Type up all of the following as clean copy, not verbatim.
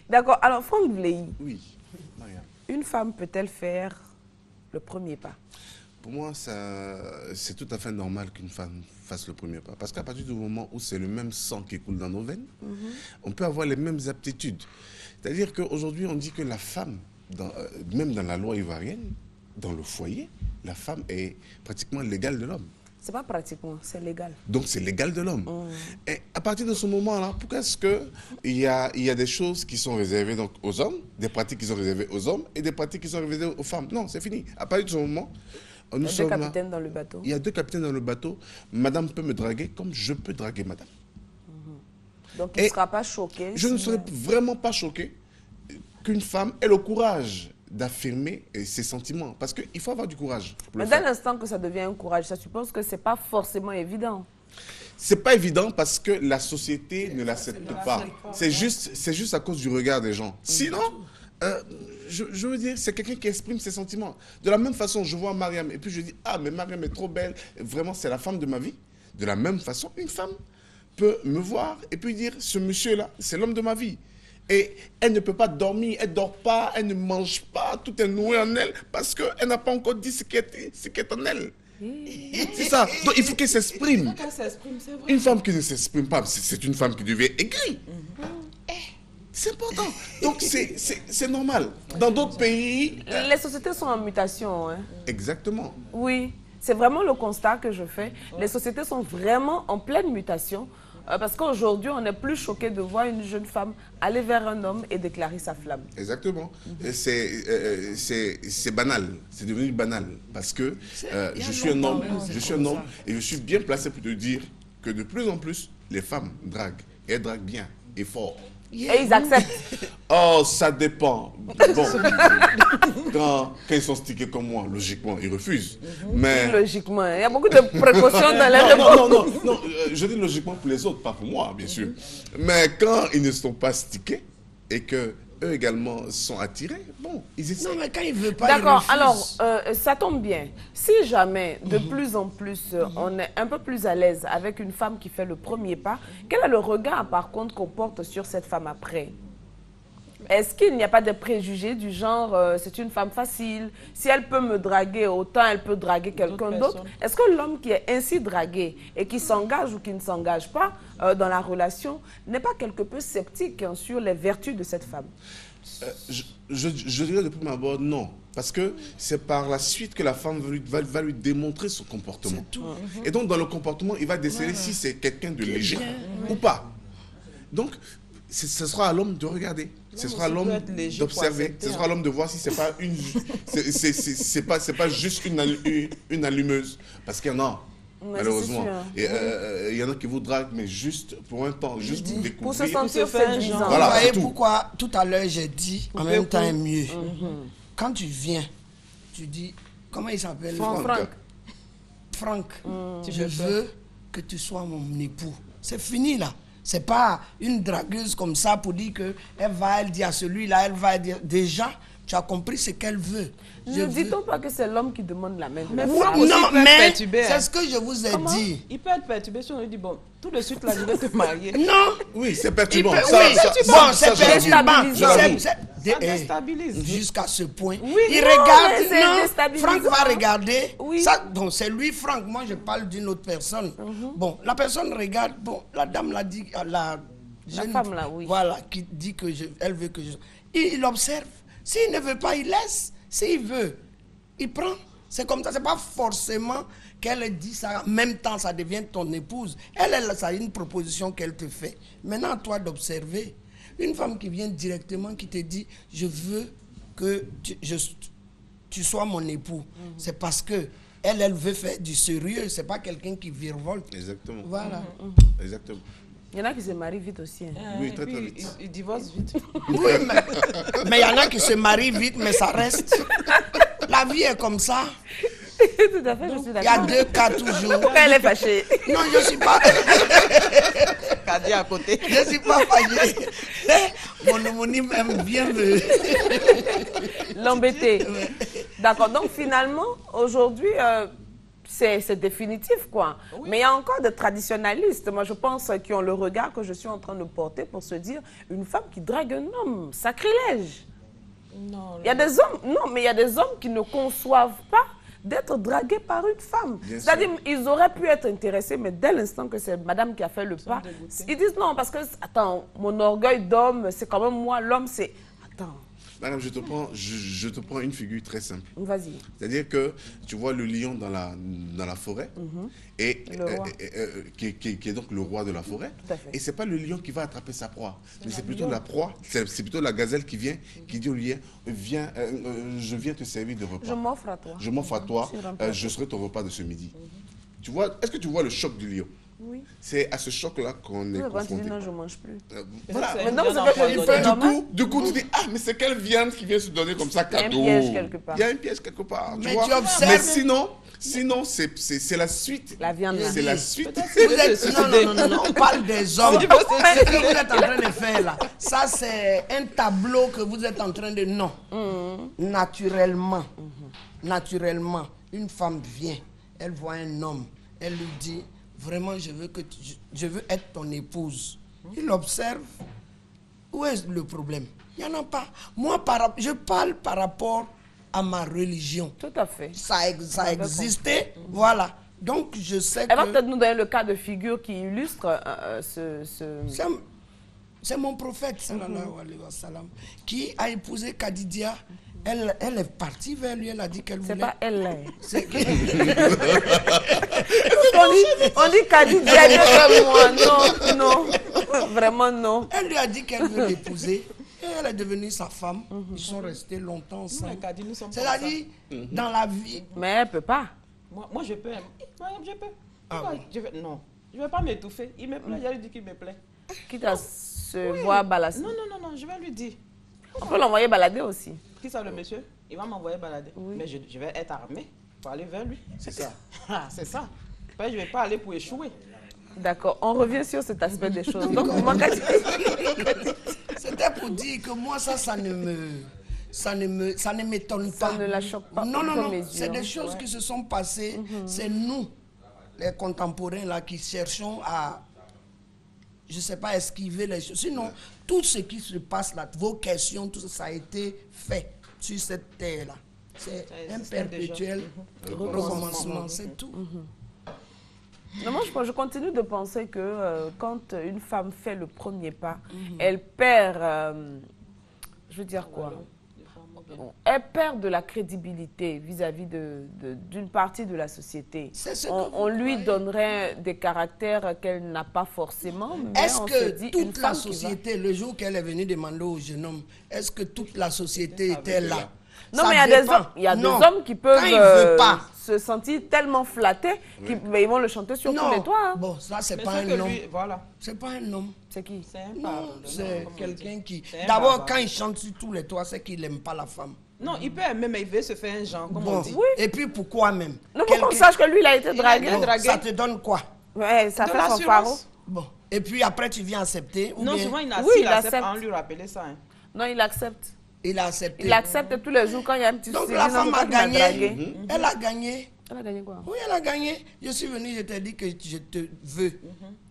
D'accord. Alors, Franck Vleilly. Oui, Mariam. Une femme peut-elle faire le premier pas? Pour moi, c'est tout à fait normal qu'une femme fasse le premier pas. Parce qu'à partir du moment où c'est le même sang qui coule dans nos veines, on peut avoir les mêmes aptitudes. C'est-à-dire qu'aujourd'hui, on dit que la femme, même dans la loi ivoirienne, dans le foyer, la femme est pratiquement l'égale de l'homme. C'est pas pratiquement, c'est légal. Donc c'est l'égal de l'homme. Et à partir de ce moment-là, pourquoi est-ce qu'il y a des choses qui sont réservées donc, aux hommes, des pratiques qui sont réservées aux hommes et des pratiques qui sont réservées aux femmes? Non, c'est fini. À partir de ce moment, nous sommes là. Il y a deux capitaines dans le bateau. Il y a deux capitaines dans le bateau. Madame peut me draguer comme je peux draguer madame. Donc il ne sera pas choqué. Je ne serai vraiment pas choqué qu'une femme ait le courage d'affirmer ses sentiments. Parce qu'il faut avoir du courage. Mais dès l'instant que ça devient un courage, ça suppose que ce n'est pas forcément évident. C'est pas évident parce que la société ne l'accepte pas. C'est juste à cause du regard des gens. Sinon, je veux dire, c'est quelqu'un qui exprime ses sentiments. De la même façon, je vois Mariam et puis je dis, ah, mais Mariam est trop belle. Vraiment, c'est la femme de ma vie. De la même façon, une femme peut me voir et puis dire, ce monsieur-là, c'est l'homme de ma vie. Et elle ne peut pas dormir, elle ne dort pas, elle ne mange pas, tout est noué en elle parce qu'elle n'a pas encore dit ce qui est en elle. C'est ça. Donc il faut qu'elle s'exprime. Une femme qui ne s'exprime pas, c'est une femme qui devient aigrie. C'est important. Donc c'est normal. Dans d'autres pays... Les sociétés sont en mutation. Hein. Exactement. Oui, c'est vraiment le constat que je fais. Les sociétés sont vraiment en pleine mutation. Parce qu'aujourd'hui, on n'est plus choqué de voir une jeune femme aller vers un homme et déclarer sa flamme. Exactement. C'est banal. C'est devenu banal. Parce que je suis un homme et je suis bien placé pour te dire que de plus en plus, les femmes draguent. Et elles draguent bien et fort. Et ils acceptent. Oh, ça dépend. Bon, quand ils sont stickés comme moi, logiquement, ils refusent. Mais... Logiquement, il y a beaucoup de précautions dans les réponses. Non, je dis logiquement pour les autres, pas pour moi, bien sûr. Mais quand ils ne sont pas stickés et que eux également sont attirés, bon, ils essaient. Non, mais quand ils ne veulent pas, d'accord, ils refusent. alors, ça tombe bien. Si jamais, de plus en plus, on est un peu plus à l'aise avec une femme qui fait le premier pas, quel est le regard, par contre, qu'on porte sur cette femme après? Est-ce qu'il n'y a pas de préjugés du genre, c'est une femme facile, si elle peut me draguer, autant elle peut draguer quelqu'un d'autre? Est-ce que l'homme qui est ainsi dragué et qui s'engage ou qui ne s'engage pas dans la relation n'est pas quelque peu sceptique hein, sur les vertus de cette femme? Je dirais de prime abord non. Parce que c'est par la suite que la femme va lui démontrer son comportement. Et donc dans le comportement, il va déceler si c'est quelqu'un de léger ou pas. Donc, ce sera à l'homme de regarder. Ce sera à l'homme d'observer. Ce sera à l'homme de voir si c'est pas une, c'est pas juste une allumeuse. Parce qu'il y en a, malheureusement. Il y en a qui vous draguent, mais juste pour un temps, juste pour découvrir. Pour se sentir séduisant. Voilà, vous voyez pourquoi tout à l'heure j'ai dit en même temps mieux. Quand tu viens, tu dis, comment il s'appelle? Franck, je veux que tu sois mon époux. C'est fini là. C'est pas une dragueuse comme ça pour dire qu'elle dit à celui-là, elle va dire. Déjà, tu as compris ce qu'elle veut. Ne dit-on pas que c'est l'homme qui demande la main? Mais non, mais c'est ce que je vous ai dit. Il peut être perturbé si on lui dit, bon, tout de suite là, je vais te marier. Non. Oui, c'est perturbant. C'est perturbant. Ça déstabilise. Jusqu'à ce point. Oui, il regarde. Non, Franck va regarder. Oui. Ça, donc c'est lui, Franck. Moi, je parle d'une autre personne. Bon, la personne regarde. Bon, la dame l'a dit. La femme là, oui. Voilà, qui dit que elle veut que je. Il observe. S'il ne veut pas, il laisse. S'il veut, il prend. C'est comme ça. C'est pas forcément qu'elle dit ça. En même temps, ça devient ton épouse. Ça a une proposition qu'elle te fait. Maintenant, à toi d'observer. Une femme qui vient directement, qui te dit, je veux que tu sois mon époux. C'est parce que elle veut faire du sérieux. C'est pas quelqu'un qui virevolte. Exactement. Voilà. Exactement. Il y en a qui se marient vite aussi. Hein. Oui, très vite. Ils divorcent vite. Oui, mais il y en a qui se marient vite, mais ça reste. La vie est comme ça. Tout à fait, je suis d'accord. Il y a deux cas toujours. Pourquoi elle est fâchée? Non, je ne suis pas. Kadi à côté. Je ne suis pas fâchée. Mon homonyme aime bien l'embêter. D'accord. Donc finalement, aujourd'hui, c'est définitif, quoi. Oui. Mais il y a encore des traditionnalistes, moi je pense, qui ont le regard que je suis en train de porter pour se dire, une femme qui drague un homme, sacrilège. Non, Il y a des hommes, non, mais il y a des hommes qui ne conçoivent pas d'être dragués par une femme. Bien C'est-à-dire, ils auraient pu être intéressés, mais dès l'instant que c'est madame qui a fait le pas, dégoûtés. ils disent non, parce que, attends, mon orgueil d'homme, c'est quand même moi, l'homme, c'est... Attends, Madame, je te prends une figure très simple. vas-y. C'est-à-dire que tu vois le lion dans la forêt, et, Le roi. qui est donc le roi de la forêt. Tout à fait. Et ce n'est pas le lion qui va attraper sa proie, mais c'est plutôt la proie, c'est plutôt la gazelle qui vient, qui dit au lion, viens, je viens te servir de repas. Je m'offre à toi. Je m'offre à toi, Sur un plateau. je serai ton repas de ce midi. Tu vois, est-ce que tu vois le choc du lion? Oui. C'est à ce choc-là qu'on est Quand tu confronté. dis non, je ne mange plus. Voilà. c'est Maintenant, bien vous avez empoisonné. fait du normal. Du coup, tu dis, ah, mais c'est quelle viande qui vient se donner comme ça Il y a un cadeau? piège quelque part. Il y a un piège quelque part. Mais vois. tu observes- Mais sinon c'est la suite. La viande, là. C'est la suite. Vous êtes, non, on parle des hommes. Tu peux se Ce que vous êtes en train de faire là, ça c'est un tableau que vous êtes en train de... Non. Naturellement, naturellement, une femme vient, elle voit un homme, elle lui dit, vraiment je veux être ton épouse. Il observe, où est le problème? Il n'y en a pas. Moi, je parle par rapport à ma religion. Tout à fait. Ça existait, voilà. Donc je sais Elle va que... peut-être nous donner le cas de figure qui illustre ce... C'est mon prophète, sallallahu alayhi wa sallam, qui a épousé Khadija. Elle est partie vers lui, elle a dit qu'elle C'est voulait... pas elle, là. C'est- On dit Khadija, elle dit moi. Non, non. Vraiment, non. Elle lui a dit qu'elle veut l'épouser. Et elle est devenue sa femme. Ils sont restés longtemps ensemble. Ouais, Kadi, nous sommes C'est-à-dire, dans la vie... Mais elle ne peut pas. Moi, je peux. Je peux. Ah Pourquoi bon? Non. Je ne vais pas m'étouffer. Il me plaît. Il a dit qu'il me plaît. Quitte à se voir balasser. Non, je vais lui dire. On peut l'envoyer balader aussi. Qui ça, le monsieur? Il va m'envoyer balader. Oui. Mais je vais être armé pour aller vers lui. C'est ça. Ah, c'est ça. Je ne vais pas aller pour échouer. D'accord. On revient sur cet aspect des choses. Donc, moi, C'était pour dire que moi, ça ne m'étonne pas. Ça ne la choque pas. Non, non, outre non. mesure. C'est des choses qui se sont passées. C'est nous, les contemporains, là, qui cherchons à, je ne sais pas, esquiver les choses. Sinon, tout ce qui se passe là, vos questions, tout ça, ça a été fait sur cette terre-là. C'est Ça un existait perpétuel recommencement, c'est tout. Non, moi, je continue de penser que quand une femme fait le premier pas, elle perd, je veux dire quoi? Elle perd de la crédibilité vis-à-vis d'une partie de la société. C'est ce que On vous lui croyez. donnerait des caractères qu'elle n'a pas forcément. Mais Est-ce on se que dit, toute une la femme qui va- société, le jour qu'elle est venue demander au jeune homme, est-ce que toute la société était là? Non, Ça mais il y a des dépend. hommes, il y a Non. des hommes qui peuvent Quand il veut pas. se sentir tellement flattés qu'ils vont le chanter sur tous les toits. hein. Bon, ça, c'est Mais pas c'est un que homme. lui, voilà. C'est pas un homme. C'est qui? C'est un Non, pardon. c'est quelqu'un qui... C'est un D'abord, barbare. quand il chante sur tous les toits, c'est qu'il n'aime pas la femme. Non, il peut aimer, mais il veut se faire un genre, comme Bon, on dit. et puis pourquoi même? Non, pour qu'on Quelqu'un- sache que lui, il a été dragué. été Bon, dragué. ça te donne quoi? Ouais, ça De fait son l'assurance. pharo. Bon, et puis après, tu viens accepter ou Non, bien souvent, il Oui, il accepte accepte. en lui rappeler ça. Hein. Non, il accepte. il a accepté. Il accepte tous les jours quand il y a un petit Donc souci. la il dit, non, femme toi, a tu m'as gagné. dragué. Elle a gagné. Elle a gagné quoi? Oui, elle a gagné. Je suis venu, je t'ai dit que je te veux.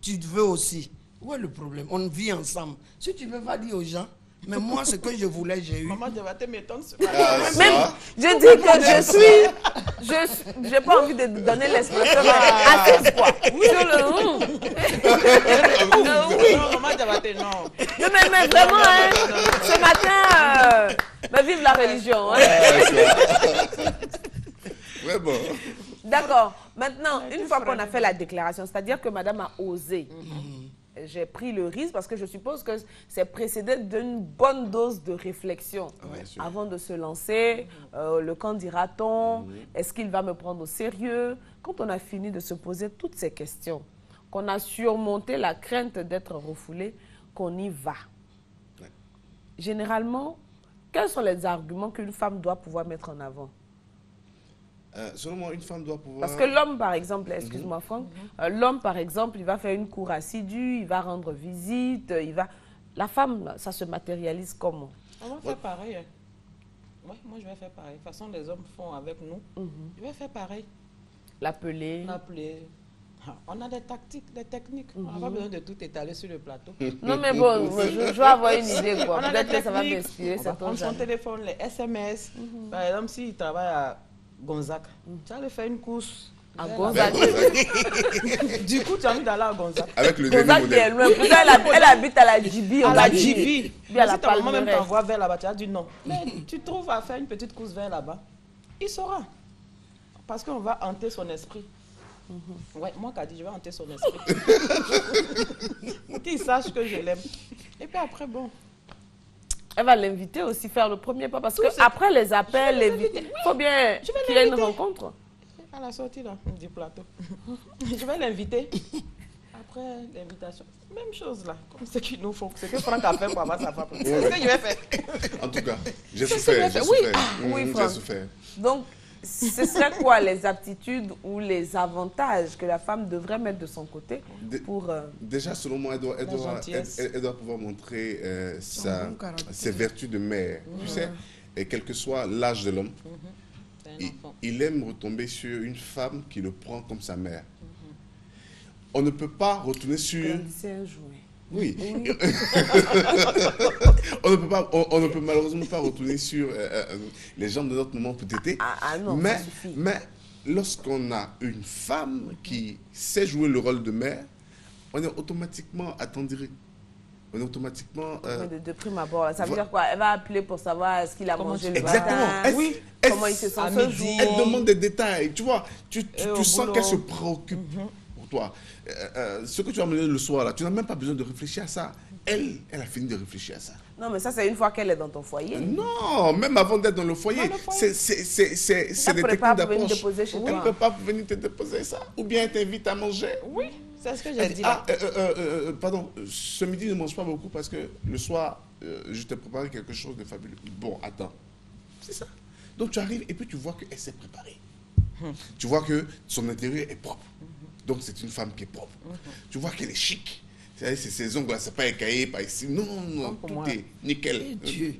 Tu te veux aussi. Où est le problème? On vit ensemble. Si tu veux, va dire aux gens. Mais moi, ce que je voulais, j'ai eu. Maman Diabaté m'étonne. Même, je dis que je n'ai pas envie de donner l'expression, mais assise quoi. Sur le Non, Maman Diabaté, non. Non, mais vraiment, hein, ce matin, bah, vive la religion. Hein. Vraiment. D'accord. Maintenant, une fois qu'on a fait la déclaration, c'est-à-dire que madame a osé, j'ai pris le risque parce que je suppose que c'est précédé d'une bonne dose de réflexion Bien sûr. avant de se lancer. Le qu'en dira-t-on? Est-ce qu'il va me prendre au sérieux? Quand on a fini de se poser toutes ces questions, qu'on a surmonté la crainte d'être refoulé, qu'on y va. Ouais. Généralement, quels sont les arguments qu'une femme doit pouvoir mettre en avant? Selon moi, une femme doit pouvoir... Parce que l'homme, par exemple, excuse-moi Franck, l'homme, par exemple, il va faire une cour assidue, il va rendre visite, il va... La femme, ça se matérialise comment? On va faire pareil. Hein. Ouais, moi, je vais faire pareil. De toute façon, les hommes font avec nous. Je vais faire pareil. L'appeler. On a des tactiques, des techniques. On n'a pas besoin de tout étaler sur le plateau. Non, mais bon, je vais avoir une idée, quoi. On a Peut-être des que ça va techniques. m'inspirer. On va prendre son téléphone, les SMS. Par exemple, s'il travaille à Gonzac, tu vas lui faire une course. À vers Gonzac. là-bas. Du coup, tu as envie d'aller à Gonzac. Avec le dernier Gonzac qui est modèle. loin. Pourtant, elle habite à la Djibi. À la Djibi. Puis à la Si ta maman même Palmeraie. t'envoie vers là-bas, tu as dit non. Mais tu trouves à faire une petite course vers là-bas. Il saura. Parce qu'on va hanter son esprit. Ouais, moi, Kadi, je vais hanter son esprit. Pour qu'il sache que je l'aime. Et puis après, bon. Elle va l'inviter aussi, faire le premier pas. Parce Tout que c'est- après les appels, Je vais il l'inviter. faut bien Je vais qu'il y ait une l'inviter. rencontre. À la sortie là, du plateau. Je vais l'inviter. Après l'invitation, même chose là, comme ce qu'ils nous font. Ce que Franck a fait pour avoir sa femme. C'est ce que je vais faire. En tout cas, j'ai C'est ce que souffert. j'ai J'ai fait. Oui. souffert. Oui, J'ai Franck. souffert. Donc, ce serait quoi les aptitudes ou les avantages que la femme devrait mettre de son côté pour... Déjà, selon moi, gentillesse. elle doit pouvoir montrer bon caractère. ses vertus de mère. Tu sais, et quel que soit l'âge de l'homme, C'est un enfant. il aime retomber sur une femme qui le prend comme sa mère. On ne peut pas retourner sur... C'est un jouet. Oui. on ne peut malheureusement pas retourner sur les gens de notre moment peut-être. Ah non, mais, ça suffit. mais lorsqu'on a une femme qui sait jouer le rôle de mère, on est automatiquement attendri. On est automatiquement... De prime abord, ça veut Voilà. dire quoi? Elle va appeler pour savoir ce qu'il a Comment mangé tu le Exactement. matin, Oui. comment il se sent à ce midi. jour. Elle demande des détails, tu vois. Tu au sens boulot. qu'elle se préoccupe pour toi. Ce que tu as mené le soir, là, tu n'as même pas besoin de réfléchir à ça. Elle a fini de réfléchir à ça. Non, mais ça, c'est une fois qu'elle est dans ton foyer. Non, même avant d'être dans le foyer, Dans le foyer. c'est Elle des prépare techniques pour venir d'approche. déposer chez Elle toi. ne peut pas venir te déposer ça. Ou bien elle t'invite à manger. Oui, c'est ce que j'ai Elle dit, dit là. pardon, ce midi ne mange pas beaucoup parce que le soir, je t'ai préparé quelque chose de fabuleux. Bon, attends. C'est ça. Donc tu arrives et puis tu vois qu'elle s'est préparée. Tu vois que son intérieur est propre. Donc c'est une femme qui est propre. Tu vois qu'elle est chic. C'est ses ongles, c'est pas écaillé, pas ici. Non, non, pour tout moi. est nickel. Dieu.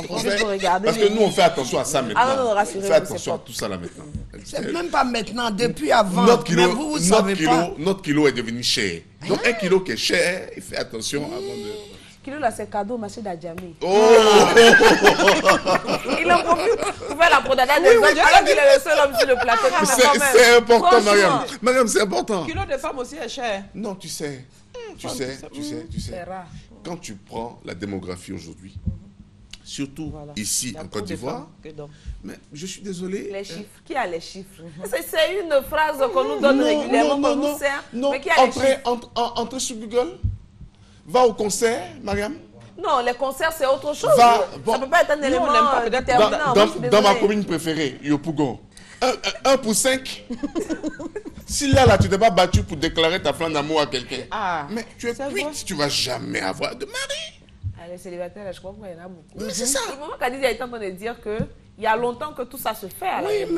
On Juste fait- pour regarder parce que les- nous, on fait attention à ça maintenant. Ah non, non, on rassurez-vous, fait attention c'est à pas- tout ça là maintenant. C'est même pas maintenant, depuis avant. Notre Mais kilo, vous, vous notre, savez kilo, pas. notre kilo est devenu cher. Donc un kilo qui est cher, il fait attention avant de... Kilo là, c'est cadeau, marché d'Adjamé. Oh Il en profite pour faire la prodada des autres, alors qu'il est le seul homme sur le plateau. Non, mais quand même. C'est important, Franchement. Mariam. Mariam, c'est important. Kilo de femme aussi est cher. Non, tu sais. Tu sais. C'est rare. Quand tu prends la démographie aujourd'hui, surtout Voilà. ici Il y a en trop Côte de d'Ivoire, femmes que d'hommes. mais je suis désolé. Les chiffres. Qui a les chiffres? C'est une phrase qu'on nous donne régulièrement, qu'on nous sert. non. Mais qui a les chiffres? Entrez sur Google. Va au concert, Mariam. Non, les concerts, c'est autre chose. Bon. Ça ne peut pas être un élément on n'aime pas peut-être déterminant. Moi, je suis Dans ma désolée. commune préférée, Yopougon, 1 pour 5. Si là, tu t'es pas battu pour déclarer ta flamme d'amour à quelqu'un, Ah, mais tu es c'est cuite, vrai. tu vas jamais avoir de mari. Ah, les célibataires, là, je crois qu'il y en a beaucoup. Mais c'est ça. Le moment qu'Adiz a été en train de dire qu'il y a longtemps que tout ça se fait. à la Oui, réalité.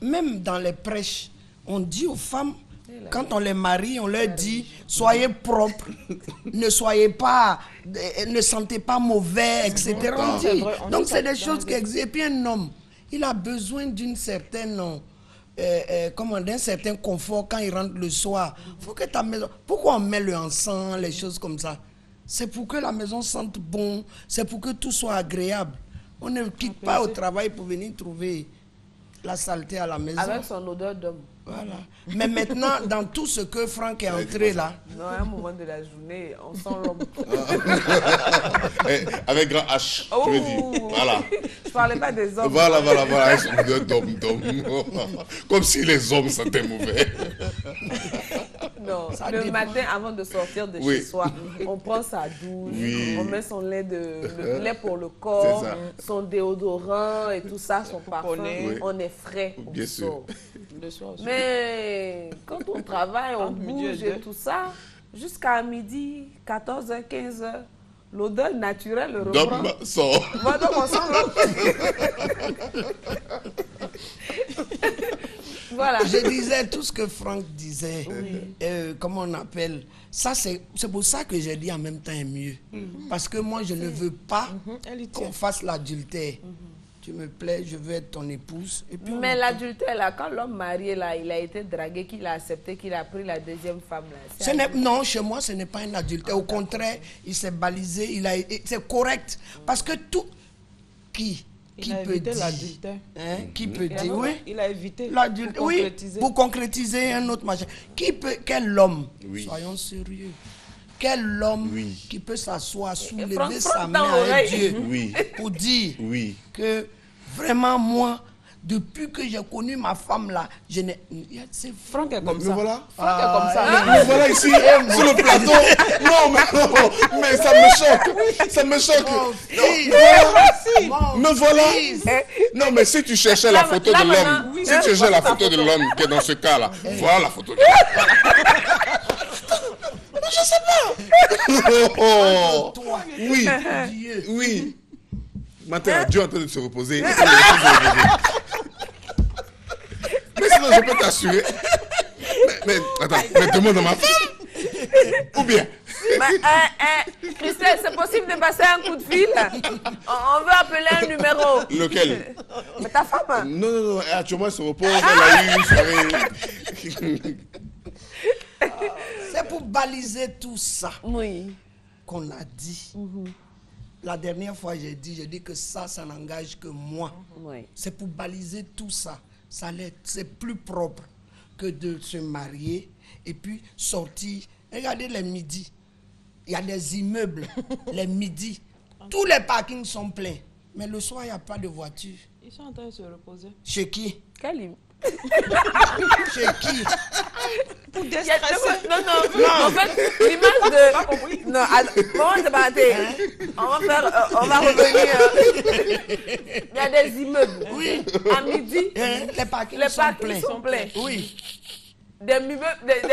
mais même dans les prêches, on dit aux femmes, quand on les marie, on leur dit, soyez propres, ne soyez pas, ne sentez pas mauvais, etc. On C'est dit. vrai, on Donc dit c'est ça des dans choses qui les- existent. Et puis un homme, il a besoin d'une certaine, d'un certain confort quand il rentre le soir. Faut que ta maison, pourquoi on met le encens, les choses comme ça? C'est pour que la maison sente bon, c'est pour que tout soit agréable. On ne quitte pas au travail pour venir trouver la saleté à la maison. Avec son odeur d'homme. Voilà. Mais maintenant, dans tout ce que Franck est entré là, Non, à un moment de la journée, on sent l'homme. Avec grand H, tu veux dire. Voilà. Je parlais pas des hommes. Voilà. Son odeur d'homme. Comme si les hommes sentaient mauvais. Non, Ça le dépend. matin, avant de sortir de Oui. chez soi, on prend sa douche, Oui. on met son lait, le lait pour le corps, C'est ça. son déodorant et tout ça, son parfum. Oui. On est frais, on Bien sûr. sort. Le soir aussi. Mais quand on travaille, on Entre midi et bouge deux. et tout ça, jusqu'à midi, 14h, 15h, l'odeur naturelle reprend. D'homme sort. Voilà, donc on sent l'homme. Voilà. je disais tout ce que Franck disait, comment on appelle, ça c'est pour ça que j'ai dit en même temps mieux. Parce que moi je ne veux pas Elle y qu'on tient. fasse l'adultère. tu me plais, je veux être ton épouse. Et puis Mais l'adultère, là, quand l'homme marié, là, il a été dragué, qu'il a accepté, qu'il a pris la deuxième femme, là. Non, chez moi, ce n'est pas un adultère. Au contraire, il s'est balisé, c'est correct. Parce que tout... Qui peut dire l'adultère. Hein? Qui peut dire, oui. Il a évité l'adultère, oui, pour concrétiser un autre machin. Quel homme, soyons sérieux, quel homme qui peut s'asseoir, soulever sa main à Dieu pour dire que vraiment moi, depuis que j'ai connu ma femme là, je n'ai... C'est Franck est comme Mais ça. voilà. Franck est comme ça. Me voilà ici, sur le plateau. Non, mais ça me choque. Ça me choque. Me voilà. Non, mais si tu cherchais la photo de l'homme, si tu cherchais la photo de l'homme qui est dans ce cas-là, voilà la photo de l'homme. Je sais pas. Oui, oui. Maintenant, Dieu est en train de se reposer. Mais sinon, je peux t'assurer. Mais attends, mais demande à ma femme. Ou bien. Christelle, c'est possible de passer un coup de fil? On veut appeler un numéro. Lequel? Mais ta femme? Non, actuellement, elle se repose. Elle a eu une soirée. C'est pour baliser tout ça qu'on a dit. La dernière fois, j'ai dit que ça n'engage que moi. C'est pour baliser tout ça. C'est plus propre que de se marier et puis sortir. Regardez les midis. Il y a des immeubles, les midis. Tous les parkings sont pleins. Mais le soir, il n'y a pas de voiture. Ils sont en train de se reposer. Chez qui? Chez qui? Pour déstresser. Non. En fait, l'image de... Non, comment c'est pas raté? On va revenir. Il y a des immeubles. Oui. À midi, les parkings sont pleins. Oui. Des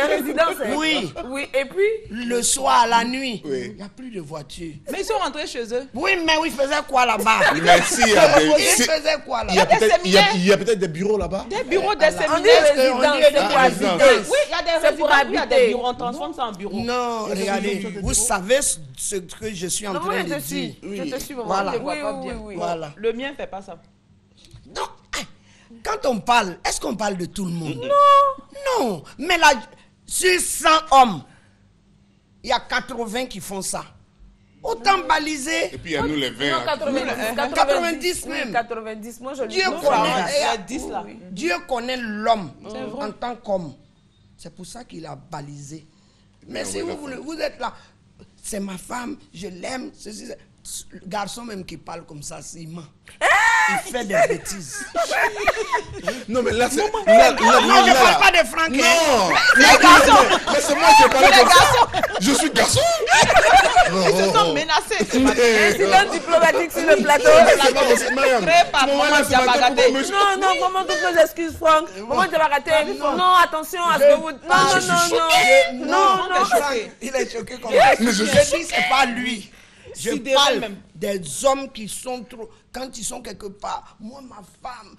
résidences. Oui. Et puis... Le soir, la nuit, il n'y a plus de voiture. Mais ils sont rentrés chez eux. Oui, mais ils faisaient quoi là-bas? Merci. Ils faisaient quoi là-bas? Il y a peut-être des bureaux là-bas. Des bureaux, des séminaires. On dit résidence, c'est pour habiter. Oui, il y a des résidences, il y a des bureaux. On transforme ça en bureau. Non, regardez, vous savez ce que je suis en train de dire. Je te suis, maman. Voilà. Oui. Voilà. Le mien ne fait pas ça. Non, quand on parle, est-ce qu'on parle de tout le monde? Non, mais là, sur 100 hommes, il y a 80 qui font ça. Autant baliser. Et puis il y a nous les 20. Non, 90 même. 90, moi je Dieu connaît. Dieu connaît l'homme en tant qu'homme. C'est pour ça qu'il a balisé. Mais si vous êtes là, c'est ma femme, je l'aime, le garçon même qui parle comme ça, c'est ment. Il fait des bêtises. Non, mais là, c'est... Non, je ne parle pas de Franck. Non, mais c'est moi qui ai parlé comme ça. Je suis garçon. Ils se sont menacés. Incident diplomatique sur le plateau. Créé par Maman Diabagaté. Non, vraiment toutes nos excuses, Franck. Maman Diabagaté. Non, attention à ce que vous... Non. Il est choqué comme ça. Je dis, c'est pas lui. Je parle des hommes qui sont trop... Quand ils sont quelque part, moi, ma femme...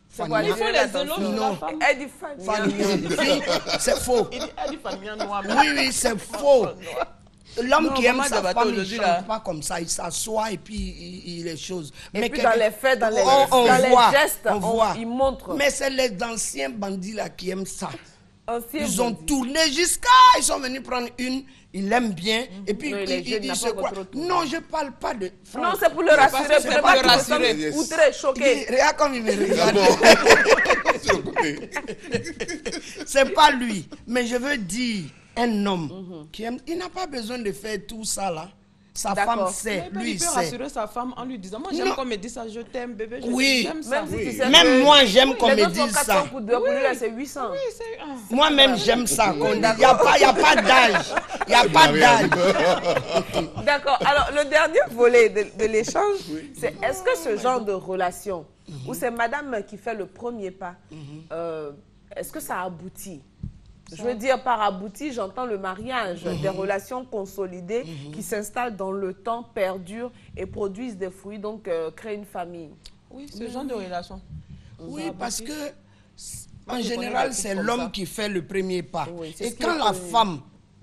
C'est quoi, il faut les éloges de la femme. Elle dit Fanny. C'est faux. Elle dit Fanny noire. Oui, c'est faux. L'homme qui aime sa femme, il ne chante pas comme ça. Il s'assoit et puis il les choses. Mais puis dans les faits, dans les gestes, il montre. Mais c'est les anciens bandits là qui aiment ça. Ils ont tourné jusqu'à... Ils sont venus prendre une, ils l'aiment bien, et puis ils se croient. Non, je ne parle pas de... Non, c'est pour le rassurer. C'est pour le rassurer. Ou très choqué. Regarde comme il me regarde. C'est pas lui. Mais je veux dire, un homme qui aime... Il n'a pas besoin de faire tout ça là. Sa femme sait, lui il peut sait. rassurer sa femme en lui disant, moi j'aime qu'on me dise ça, je t'aime bébé, j'aime ça. Même moi j'aime qu'on me dise ça. Pour lui, c'est 800. Moi-même j'aime ça. Il n'y a pas d'âge. Il n'y a pas d'âge. D'accord. Alors le dernier volet de l'échange, c'est est-ce que ce genre de relation, où c'est madame qui fait le premier pas, est-ce que ça aboutit? Je veux dire, par abouti, j'entends le mariage, des relations consolidées qui s'installent dans le temps, perdurent et produisent des fruits, donc créent une famille. Oui, ce genre de relation. Oui, parce que, en général, c'est l'homme qui fait le premier pas. Oui, et quand la femme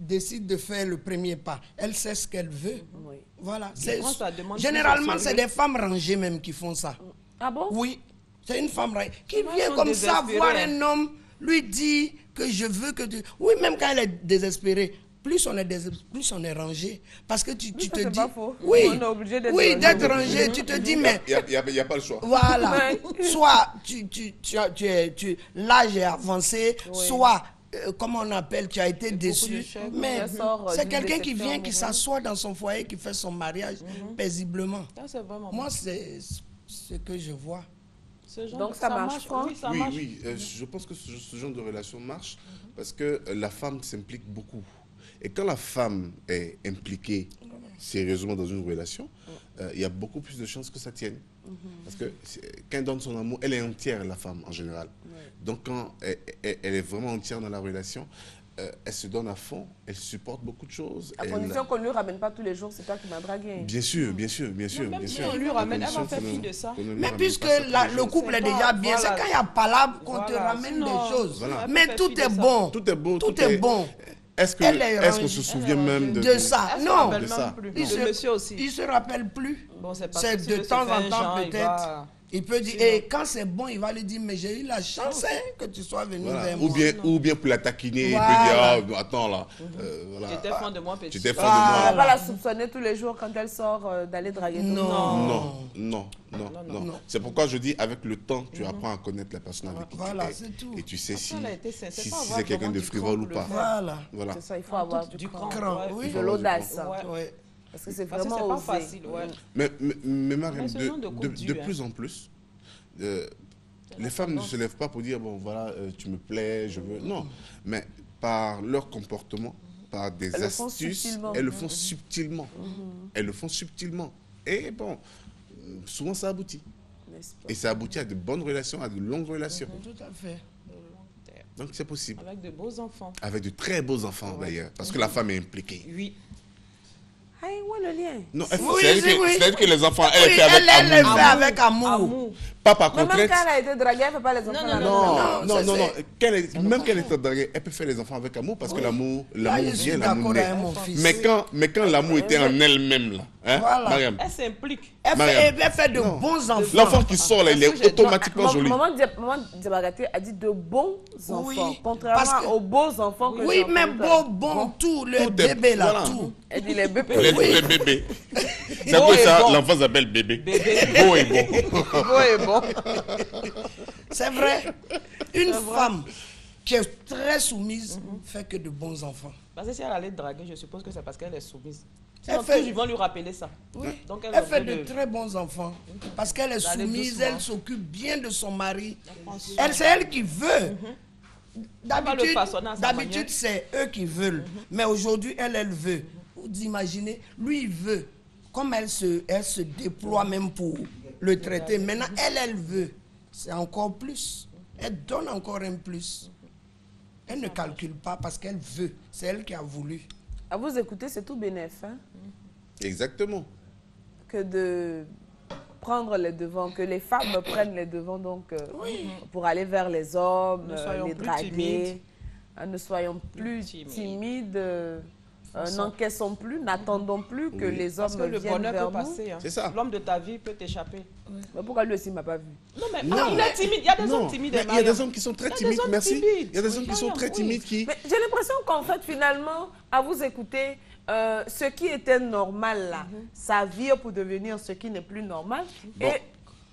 décide de faire le premier pas, elle sait ce qu'elle veut. Oui. Voilà. pense que ça demande Généralement, plus de c'est sérieux. des femmes rangées même qui font ça. Ah bon? Oui, c'est une femme rangée qui Elles vient sont comme ça désespérées, voir hein. un homme, lui dit que je veux que tu... Oui, même quand elle est désespérée, plus on est rangé. Parce que tu ça, te c'est dis... pas faux. Oui, On est obligé d'être oui, rangé. d'être rangé. Tu te dis, mais... Il n'y a pas le choix. Voilà. Ouais. Soit l'âge est avancé, Oui. soit, comment on appelle, tu as été déçu. d'échecs. Mais Ça sort, c'est d'une quelqu'un qui déception vient, qui amoureuse. s'assoit dans son foyer, qui fait son mariage paisiblement. Ça, c'est vraiment Moi, c'est ce que je vois. Ce genre Donc, de- ça marche, Franck? Oui, ça Oui, marche. oui, je pense que ce genre de relation marche parce que la femme s'implique beaucoup. Et quand la femme est impliquée sérieusement dans une relation, il y a beaucoup plus de chances que ça tienne. Parce que quand elle donne son amour, elle est entière, la femme, en général. Donc, quand elle est vraiment entière dans la relation, elle se donne à fond, elle supporte beaucoup de choses. À condition qu'on ne lui ramène pas tous les jours, c'est toi qui m'as dragué. Bien sûr, bien sûr, bien sûr. même bien si sûr. on lui ramène, elle va Condition faire qu'on fi ne- de ça. qu'on ne lui Mais ramène puisque pas ça tous les le jours. couple est C'est déjà pas- bien, c'est voilà. quand il n'y a pas là qu'on te Voilà. ramène Sinon, des choses. Voilà. Mais Elle tout fait fi est de ça. bon. Tout est beau. Tout est bon. Est-ce Elle est qu'on rangée. se souvient Elle est même rangée. De ça, Elle se non. rappelle De même ça. plus. Il Le se- monsieur aussi. Il se rappelle plus. Bon, c'est parce C'est que si de le temps monsieur en fait un temps genre, il peut-être. va- Il peut dire, et quand c'est bon, il va lui dire, mais j'ai eu la chance hein, que tu sois venu Voilà. vers Ou moi. bien pour la taquiner, Voilà. il peut dire, ah, attends là. Voilà. Tu étais fan de moi, petit. Tu étais fan On de ne moi. va pas la soupçonner tous les jours quand elle sort d'aller draguer tout le monde. Non. Non. C'est pourquoi je dis, avec le temps, tu apprends à connaître la personne avec qui Voilà, tu es. c'est tout. Et tu sais si, elle a été sincère, si pas c'est avoir quelqu'un vraiment de du frivole cran ou pour pas. le faire. Voilà. Voilà. C'est ça, il faut avoir Du du cran. Cran, Ouais. oui. de l'audace. Ouais. Ouais. Parce que c'est Parce que c'est vraiment pas osé. facile, ouais. Mais Mariam, Mais ce genre de coup de dur, hein. plus en plus, les femmes ne se lèvent pas pour dire, bon voilà, tu me plais, je veux. Non, mais par leur comportement, par des Elles le font astuces, subtilement. elles le font subtilement. Elles le font subtilement. Et bon, souvent ça aboutit. N'est-ce pas? Et ça aboutit à de bonnes relations, à de longues relations. Tout à fait. Donc c'est possible. Avec de beaux enfants. Avec de très beaux enfants d'ailleurs, parce que la femme est impliquée. Oui. Ah, où est le lien? Non, Oui, c'est-à-dire que les enfants, elle Oui, fait avec elle les amour. fait avec amour. Amour. Pas par Mais même contrainte. quand elle a été draguée, elle ne fait pas les enfants. là, Non. c'est- Même qu'elle est draguée, elle peut faire les enfants avec amour parce que l'amour Là, je suis vient, l'amour d'accord naît. avec mon fils. Mais quand l'amour était en elle-même, là, hein, Voilà. Mariam, Elle s'implique. Elle fait de bons enfants. l'enfant qui sort là, il Parce que est j'ai automatiquement joli. Maman Diabagaté a dit de bons enfants, Oui, contrairement parce que- aux beaux enfants que Oui, j'ai mais entendus. bon, tout, le Tout est- bébé là, voilà. tout. Elle dit les bébés. Les bébés. C'est Beau pour et ça bon. l'enfant s'appelle bébé. Bébé. Beau et bon. Beau et bon. C'est vrai. Une femme qui est très soumise fait que de bons enfants. Parce que si elle allait draguer, je suppose que c'est parce qu'elle est soumise. Elle Sinon, fait- ils vont lui rappeler ça. Oui. Donc Elle fait devrait de très bons enfants. Parce qu'elle est D'aller soumise, doucement. elle s'occupe bien de son mari. prend soin. C'est elle qui veut. va le façonner à sa D'habitude, manière. c'est eux qui veulent. Mais aujourd'hui, elle veut. Vous imaginez, lui, il veut. Comme elle se déploie même pour le traiter. Maintenant, elle veut. C'est encore plus. Elle donne encore un plus. Elle ne calcule pas parce qu'elle veut. C'est elle qui a voulu. À vous écouter, c'est tout bénéf, hein, Exactement. que de prendre les devants, que les femmes prennent les devants donc pour aller vers les hommes, Ne soyons les plus draguer. timides. Ne soyons plus Timides. timides, n'encaissons plus, n'attendons plus que Oui. les hommes Parce que le viennent bonheur vers peut nous. passer. Hein. C'est ça. L'homme de ta vie peut t'échapper. Mais pourquoi lui aussi ne m'a pas vu? Non, mais Non, il mais- est timide. Il y a des Non, hommes timides. mais il y a des hommes qui sont très Il y a des timides, hommes merci. timides. Il y a des hommes qui sont Mariam, très oui. timides qui... Mais j'ai l'impression qu'en fait, finalement, à vous écouter, ce qui était normal là, ça vire pour devenir ce qui n'est plus normal. Bon,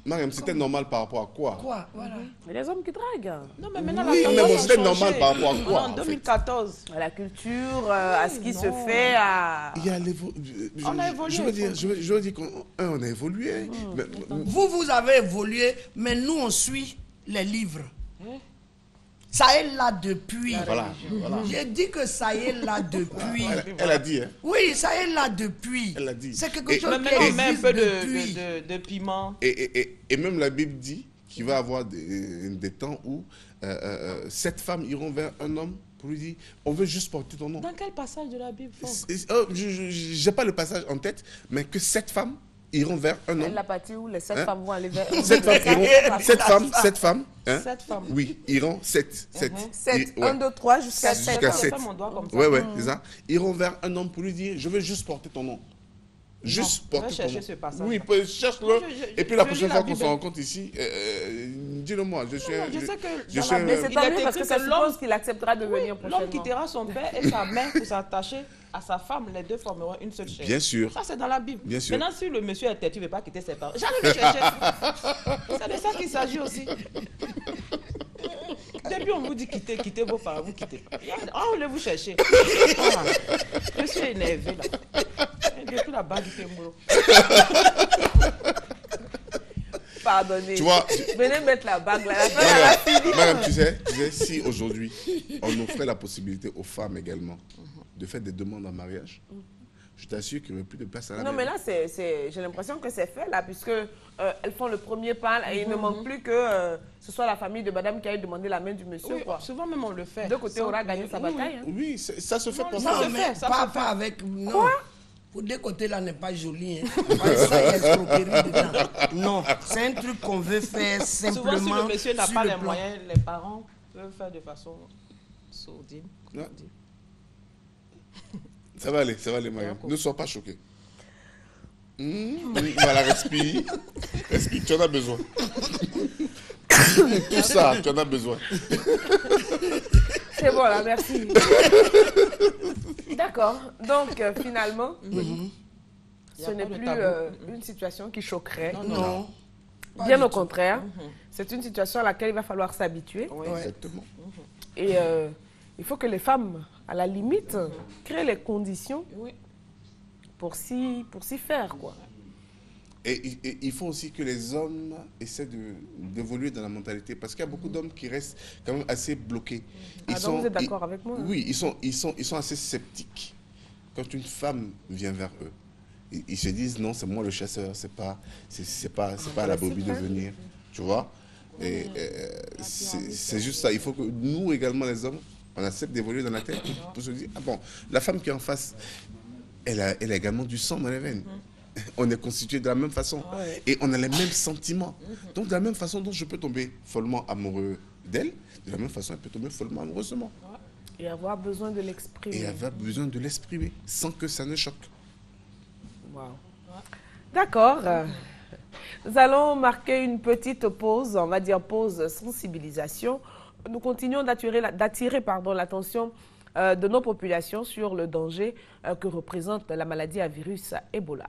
Mariam, c'était normal par rapport à quoi? Quoi? Voilà. Et les hommes qui draguent. Non, mais maintenant, Oui, la mais tendance bon, a c'était changé. normal par rapport à On est quoi, en en fait? 2014. À la culture, à ce qui se fait, à... Il y a On a évolué, je veux dire qu'on a évolué. Mais- Vous avez évolué, mais nous, on suit les livres. Ça est là depuis. Voilà. J'ai dit que ça est là depuis. Elle a dit, hein. Oui, ça est là depuis. Elle a dit. C'est quelque Et- chose Mais qui maintenant, on met un existe peu depuis. de piment. Et même la Bible dit qu'il va y avoir des temps où 7 femmes iront vers un homme pour lui dire, on veut juste porter ton nom. Dans quel passage de la Bible, Franck? Je n'ai pas le passage en tête, mais que 7 femmes iront vers un Elle homme. l'a partie où les 7 Hein? femmes vont aller vers... 7 femmes iront, 7 femmes, hein? 7 femmes. Oui, iront 7. 7, 1, 2, 3 jusqu'à 7. Jusqu'à 7. Fais mon doigt comme ça. Ouais, c'est ça. Iront vers un homme pour lui dire, je veux juste porter ton nom. Juste on va porter ton chercher nom. ce passage. Oui, cherche-le. Non, Et puis la je prochaine lis fois la qu'on se Bible. rencontre ici, dis-le-moi. Je suis. Je sais que je dans suis la un- Mais c'est Il tant est mieux parce que écrit ça que l'homme- suppose qu'il acceptera de venir prochainement. L'homme quittera son père et sa mère pour s'attacher à sa femme. Les deux formeront une seule chair. Bien sûr. Ça, c'est dans la Bible. Bien sûr. Maintenant, si le monsieur est têtu, il ne veut pas quitter ses parents, j'allais le chercher. C'est de ça qu'il s'agit aussi. Depuis, on vous dit quittez vos parents, vous quittez pas. On voulait vous chercher. Ah, je suis énervé là. Et depuis la bague du Kémouro. Pardonnez. Tu vois, Venez mettre la bague là. La femme, elle a fini. Madame, tu sais, si aujourd'hui, on offrait la possibilité aux femmes également de faire des demandes en mariage, je t'assure qu'il n'y aurait plus de place à la Non, maison. mais là, j'ai l'impression que c'est fait, là, puisque elles font le premier pas, là, et il ne manque plus que ce soit la famille de madame qui aille demander la main du monsieur, Oui, quoi. souvent même on le fait. De côté, on aura gagné sa bataille. Hein. Oui, ça se fait pour Ça ça. se Non, mais fait, ça pas, se pas fait. avec... Non. Pour des côtés, là, n'est pas joli. Hein. Parce que ça, il y a escroquerie dedans. Non, c'est un truc qu'on veut faire simplement. Souvent, si le monsieur n'a sur pas le les plan. moyens, les parents peuvent faire de façon sourdine. Ouais. Ça va aller, Mariam. Ne sois pas choquée. Voilà, respire. Respire, tu en as besoin. Tout ça, tu en as besoin. C'est bon, là, merci. D'accord. Donc, finalement, Y a ce n'est pas de plus tabou. une situation qui choquerait. Non. Pas Bien du au tout. contraire, c'est une situation à laquelle il va falloir s'habituer. Oui. Ouais. Exactement. Et il faut que les femmes, à la limite, créent les conditions Oui. pour s'y faire, quoi. Et il faut aussi que les hommes essaient d'évoluer dans la mentalité. Parce qu'il y a beaucoup d'hommes qui restent quand même assez bloqués. Ah, donc vous êtes d'accord avec moi, hein? Oui, ils sont assez sceptiques. Quand une femme vient vers eux, ils se disent non, c'est moi le chasseur, c'est pas à la brebis de venir. Tu vois? Et c'est juste ça. Il faut que nous également, les hommes, on accepte d'évoluer dans la tête pour se dire, ah bon, la femme qui est en face, elle a également du sang dans les veines. On est constitué de la même façon. Et on a les mêmes sentiments. Donc, de la même façon dont je peux tomber follement amoureux d'elle, de la même façon, elle peut tomber follement amoureuse de moi. Et avoir besoin de l'exprimer. Et avoir besoin de l'exprimer sans que ça ne choque. Wow. D'accord. Nous allons marquer une petite pause, on va dire pause sensibilisation. Nous continuons d'attirer l'attention de nos populations sur le danger que représente la maladie à virus Ebola.